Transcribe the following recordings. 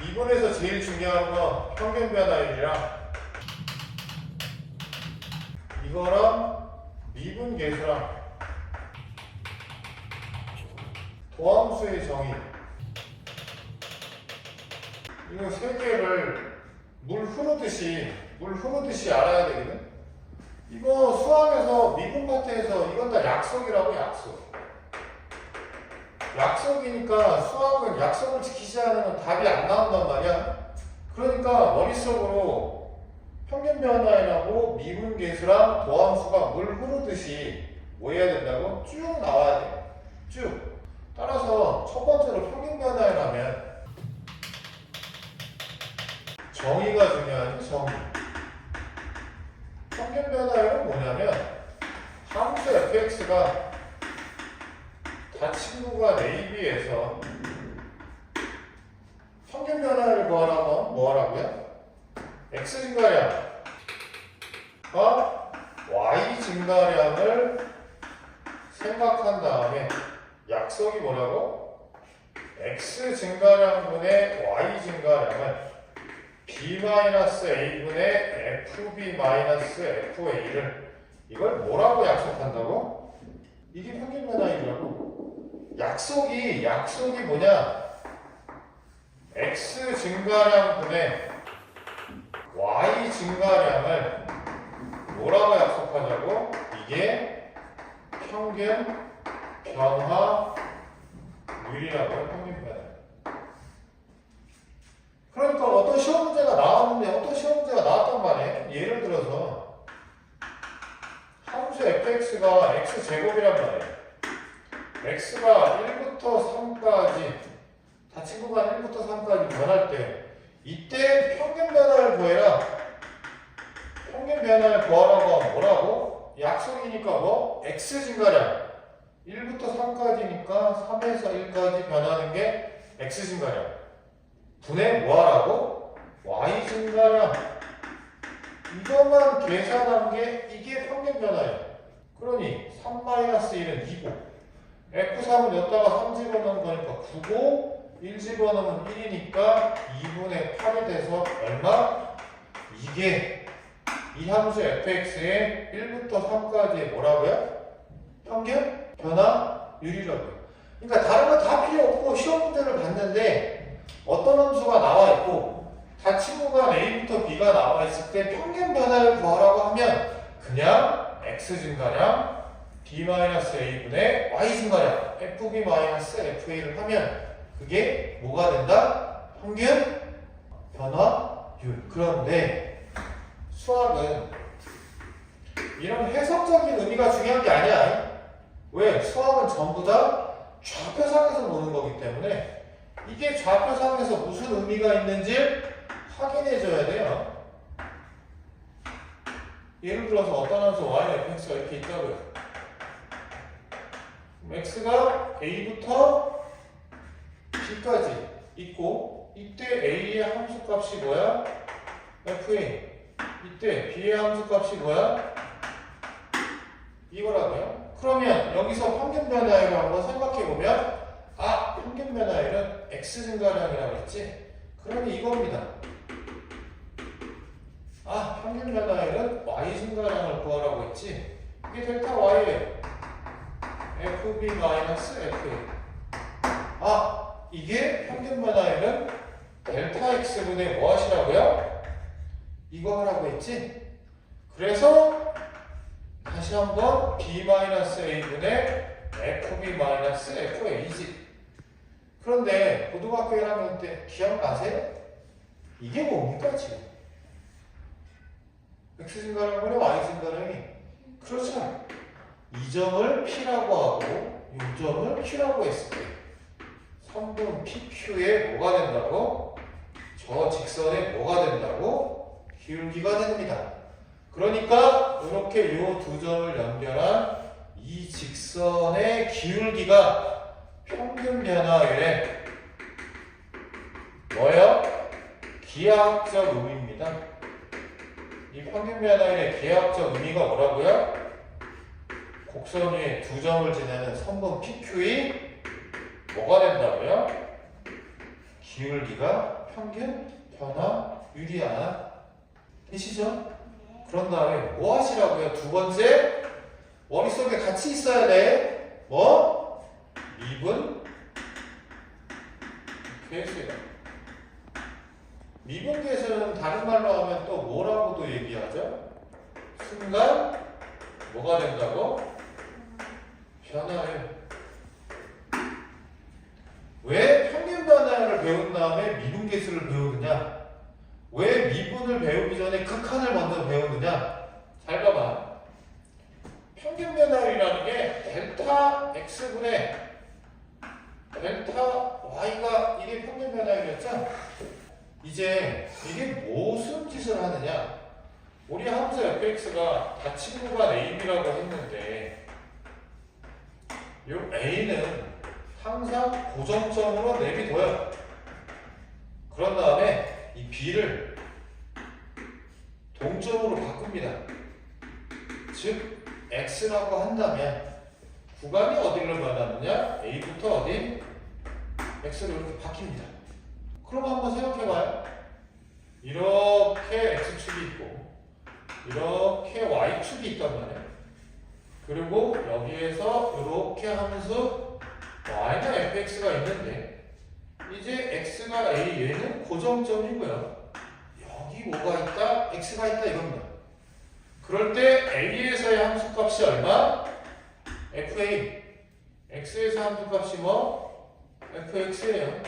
이번에서 제일 중요한 건 평균 변화율이랑 이거랑 미분 계수랑 도함수의 정의, 이거 세 개를 물 흐르듯이 알아야 되거든. 이거 수학에서 미분 파트에서 이건 다 약속이라고. 약속이니까 수학은 약속을 지키지 않으면 답이 안 나온단 말이야. 그러니까 머릿속으로 평균 변화율하고 미분 계수랑 도함수가 물 흐르듯이 뭐 해야 된다고? 쭉 나와야 돼. 쭉. 따라서 첫 번째로 평균 변화율 하면 정의가 중요하지. 정의. 평균 변화율은 뭐냐면 함수 fx가 다친구간 AB에서 평균 변화율을 구하라면 뭐 하라고요? x 증가량과 y 증가량을 생각한 다음에 약속이 뭐라고? x 증가량분의 y 증가량을 b-a분의 fb-fa를 이걸 뭐라고 약속한다고? 이게 평균 변화율이라고. 약속이 뭐냐? x 증가량분의 y 증가량을 뭐라고 약속하자고? 이게 평균 변화율이라고요. 평균 변화율. 그러니까 어떤 시험 문제가 나왔는데 어떤 시험 문제가 나왔단 말이에요. 예를 들어서 함수 fx가 x제곱이란 말이에요. x가 1부터 3까지 다친구간 1부터 3까지 변할 때 이때 평균 변화를 구해라. 평균 변화를 구하라고 하면 뭐라고? 약속이니까 뭐? x 증가량 1부터 3까지니까 3에서 1까지 변하는 게 x 증가량 분의 뭐하라고? y 증가량. 이것만 계산한 게 이게 평균 변화예요. 그러니 3-1은 2고 F3은 여기다가 3 집어넣은 거니까 9고 1 집어넣으면 1이니까 2분의 8이 돼서 얼마? 이게 이 함수 fx의 1부터 3까지의 뭐라고요? 평균 변화율이라고요. 그러니까 다른 거 다 필요 없고 시험 문제를 봤는데 어떤 함수가 나와 있고 다친구간 a부터 b가 나와 있을 때 평균 변화를 구하라고 하면 그냥 x 증가량 b-a분의 y 증가량 fb-fa를 하면 그게 뭐가 된다? 평균 변화율. 그런데 수학은 이런 해석적인 의미가 중요한 게 아니야. 왜? 수학은 전부 다 좌표상에서 노는 거기 때문에 이게 좌표상에서 무슨 의미가 있는지 확인해 줘야 돼요. 예를 들어서 어떤 함수 y, fx가 이렇게 있다고요. x가 a부터 b까지 있고 이때 a의 함수값이 뭐야? fa. 이때 b의 함수값이 뭐야? 이거라고요. 그러면 여기서 평균 변화율을 한번 생각해 보면 평균 변화율은 x 증가량이라고 했지? 그러면 이겁니다. 평균 변화율은 y 증가량을 구하라고 했지? 이게 델타 y예요. fb-fa. 이게 평균 변화율은 델타 x분의 뭐 하시라고요? 이거 하라고 했지? 그래서 다시 한번 b-a분의 fb-fa지. 그런데 고등학교 1학년 때 기억나세요? 이게 뭡니까 지금? x 증가량분의 y 증가량이 그렇죠. 이 점을 p라고 하고 이 점을 q라고 했을 때 3분 pq에 뭐가 된다고? 저 직선에 뭐가 된다고? 기울기가 됩니다. 그러니까 이렇게 이 두 점을 연결한 이 직선의 기울기가 평균 변화율의 뭐예요? 기하학적 의미입니다. 이 평균 변화율의 기하학적 의미가 뭐라고요? 곡선 위에 두 점을 지나는 선분 PQ이 뭐가 된다고요? 기울기가 평균 변화율이야. 되시죠? 그런 다음에 뭐 하시라고요? 두 번째, 머릿속에 같이 있어야 돼. 뭐? 미분 계수야. 미분 계수는 다른 말로 하면 또 뭐라고도 얘기하죠? 순간 뭐가 된다고? 변화율. 왜 평균 변화율을 배운 다음에 미분 계수를 배우느냐? 왜 미분을 배우기 전에 극한을 먼저 배우느냐? 잘 봐봐. 평균 변화율이라는 게 델타 x분의 델타 y가 이게 평균 변화율이었죠? 이제 이게 무슨 짓을 하느냐? 우리 함수 fx가 다 친구가 a, b라고 했는데 이 a는 항상 고정점으로 내비둬요. 그런 다음에 이 b를 동점으로 바꿉니다. 즉 x라고 한다면 구간이 어디로 변하느냐? a부터 어디? x로 이렇게 바뀝니다. 그럼 한번 생각해봐요. 이렇게 x축이 있고 이렇게 y축이 있단 말이에요. 그리고 여기에서 이렇게 하면서 y나 fx가 있는데 이제 x가 a, 얘는 고정점이고요. 여기 뭐가 있다? x가 있다 이겁니다. 그럴 때 a에서의 함수값이 얼마? fa. x에서 함수값이 뭐? fx예요.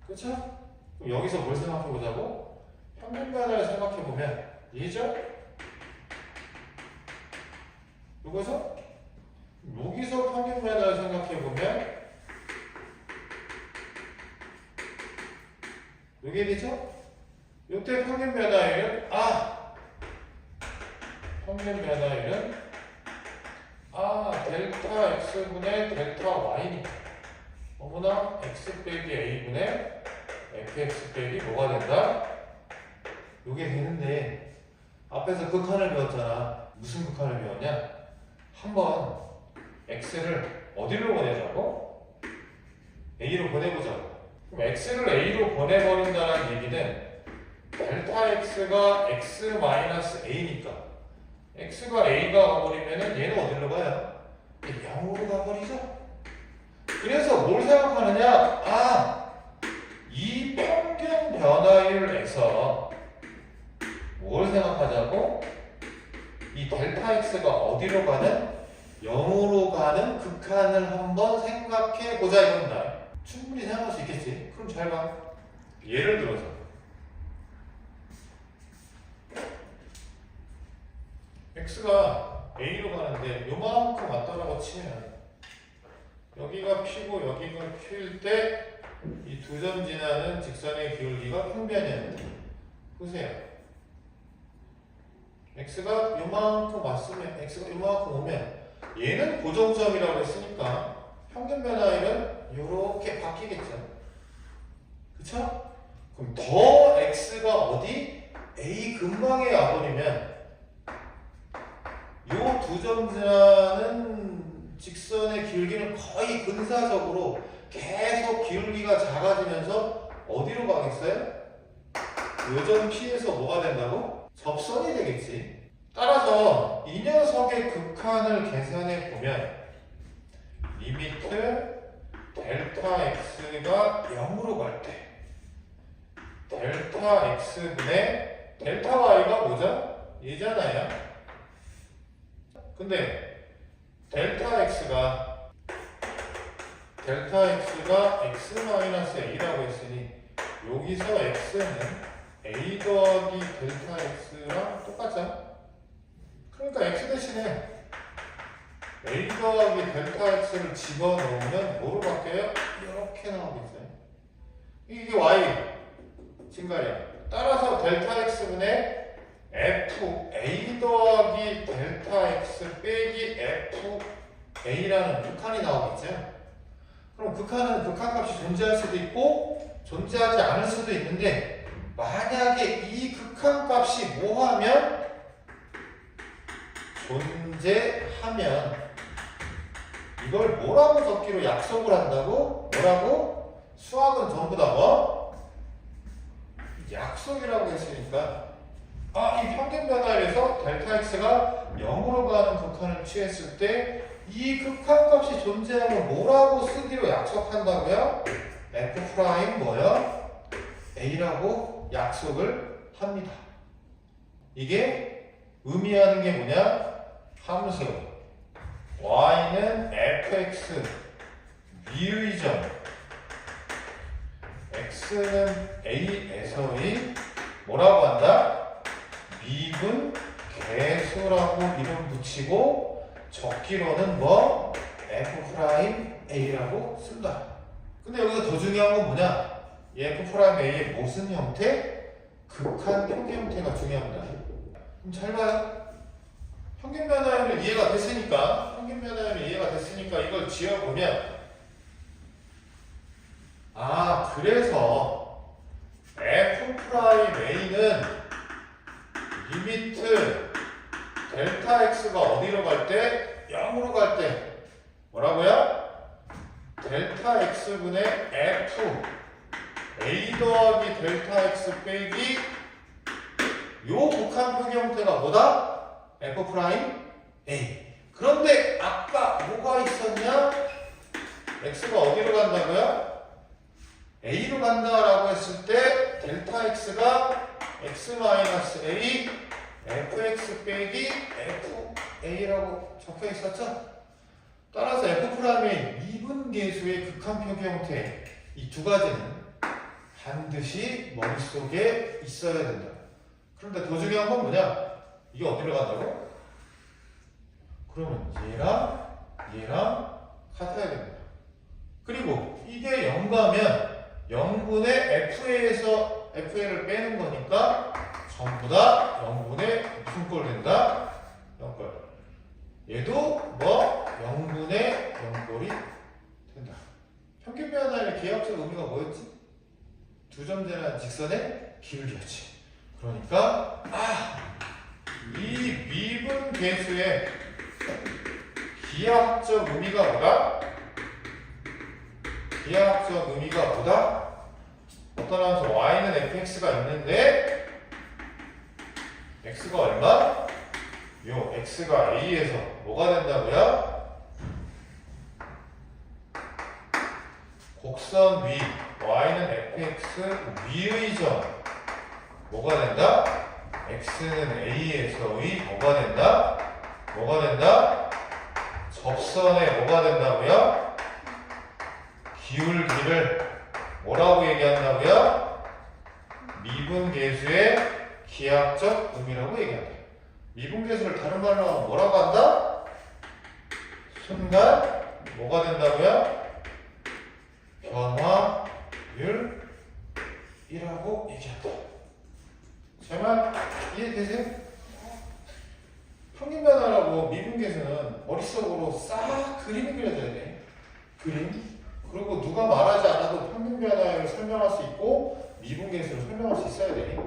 그렇죠? 그럼 여기서 뭘 생각해보자고? 평균 변화를 생각해보면 얘죠? 여기서 평균 변화를 생각해보면 이게 되죠? 이때 평균 변화율은 평균 변화율은 델타 x분의 델타 y니까 어머나 x 빼기 a분의 fx 빼기 뭐가 된다? 이게 되는데 앞에서 극한을 배웠잖아. 무슨 극한을 배웠냐? 한번 x를 어디로 보내자고? a로 보내보자고. 그럼 x를 a로 보내버린다는 얘기는 델타 x가 x-a니까 x가 a가 가버리면은 얘는 어디로 가요? 0으로 가버리죠? 그래서 뭘 생각하느냐? 이 평균 변화율에서 뭘 생각하자고? 이 델타 x가 어디로 가는? 0으로 가는 극한을 한번 생각해 보자 이겁니다. 충분히 생각할 수 있겠지? 그럼 잘 봐. 예를 들어서 x가 a로 가는데 요만큼 왔다라고 치면 여기가 p고 여기가 q일 때 이 두 점 지나는 직선의 기울기가 평변이었는데 보세요. x가 요만큼 왔으면 x가 요만큼 오면 얘는 고정점이라고 했으니까 평균 변화율은 요렇게 바뀌겠죠. 그쵸? 그럼 더 x가 어디? a 근방에 와버리면 요 두 점 지나는 직선의 기울기는 거의 근사적으로 계속 기울기가 작아지면서 어디로 가겠어요? 요점 P에서 뭐가 된다고? 접선이 되겠지. 따라서 이 녀석의 극한을 계산해 보면 리미트 델타 x가 0으로 갈 때 델타 x분의 델타 y가 뭐죠? 얘잖아요. 근데 델타 x가 x-a라고 했으니 여기서 x는 a 더하기 델타 x랑 똑같죠? 그러니까 x 대신에 a 더하기 델타 x를 집어넣으면 뭐로 바뀌어요? 이렇게 나오겠어요. 이게 y 증가량. 따라서 델타 x분의 f a 더하기 델타 x 빼기 f a라는 극한이 나오겠죠. 그럼 극한은 극한값이 존재할 수도 있고 존재하지 않을 수도 있는데 만약에 이 극한값이 뭐하면 존재하면 이걸 뭐라고 적기로 약속을 한다고? 뭐라고? 수학은 전부 다 뭐? 약속이라고 했으니까 이 평균 변화에서 델타 x가 0으로 가는 극한을 취했을 때 이 극한값이 존재하면 뭐라고 쓰기로 약속한다고요? f 프라임 뭐요? a라고 약속을 합니다. 이게 의미하는 게 뭐냐? 함수 y는 fx 미의 점 x는 a에서의 뭐라고 한다? 미분 개수라고 이름 붙이고 적기로는 뭐 f 프라임 a라고 쓴다. 근데 여기서 더 중요한 건 뭐냐? 이 f 프라임 a의 무슨 형태? 극한 평균 형태가 중요합니다. 그럼 잘 봐요. 평균 변화율은 이해가 됐으니까 이걸 지어보면 그래서 f 프라임 a는 리미트 델타 x가 어디로 갈 때? 0으로 갈 때 뭐라고요? 델타 x분의 f a 더하기 델타 x 빼기 요 극한 표기 형태가 뭐다? f 프라임 a. 그런데 아까 뭐가 있었냐? x가 어디로 간다고요? a로 간다라고 했을 때 델타 x가 x-a fx 빼기 fa라고 적혀 있었죠? 따라서 f 프라임의 미분계수의 극한 표기 형태 이 두 가지는 반드시 머릿속에 있어야 된다. 그런데 더 중요한 건 뭐냐? 이게 어디로 간다고? 그러면 얘랑 같아야 됩니다. 그리고 이게 0가면 0분의 FA에서 FA를 빼는 거니까 전부 다 0분의 무슨 꼴 된다? 0꼴. 얘도 뭐 0분의 0꼴이 된다. 평균 변화의 기하학적 의미가 뭐였지? 두 점제나 직선의 기울기였지. 그러니까 이 미분 계수의 기하학적 의미가 뭐다? 기하학적 의미가 뭐다? 어떤 함수 y는 fx가 있는데 x가 얼마? 요 x가 a에서 뭐가 된다고요? 곡선 위 y는 fx 위의 점 뭐가 된다? x는 a에서의 뭐가 된다? 뭐가 된다? 접선에 뭐가 된다고요? 기울기를 뭐라고 얘기한다고요? 미분계수의 기하학적 의미라고 얘기한다. 미분계수를 다른 말로 하면 뭐라고 한다? 순간 뭐가 된다고요? 변화율이라고 얘기한다. 제 말 이해되세요? 평균 변화라고 미분계수는 머릿속으로 싹 그림이 그려져야 돼. 그림. 그리고 누가 말하지 않아도 평균 변화율을 설명할 수 있고 미분계수를 설명할 수 있어야 돼.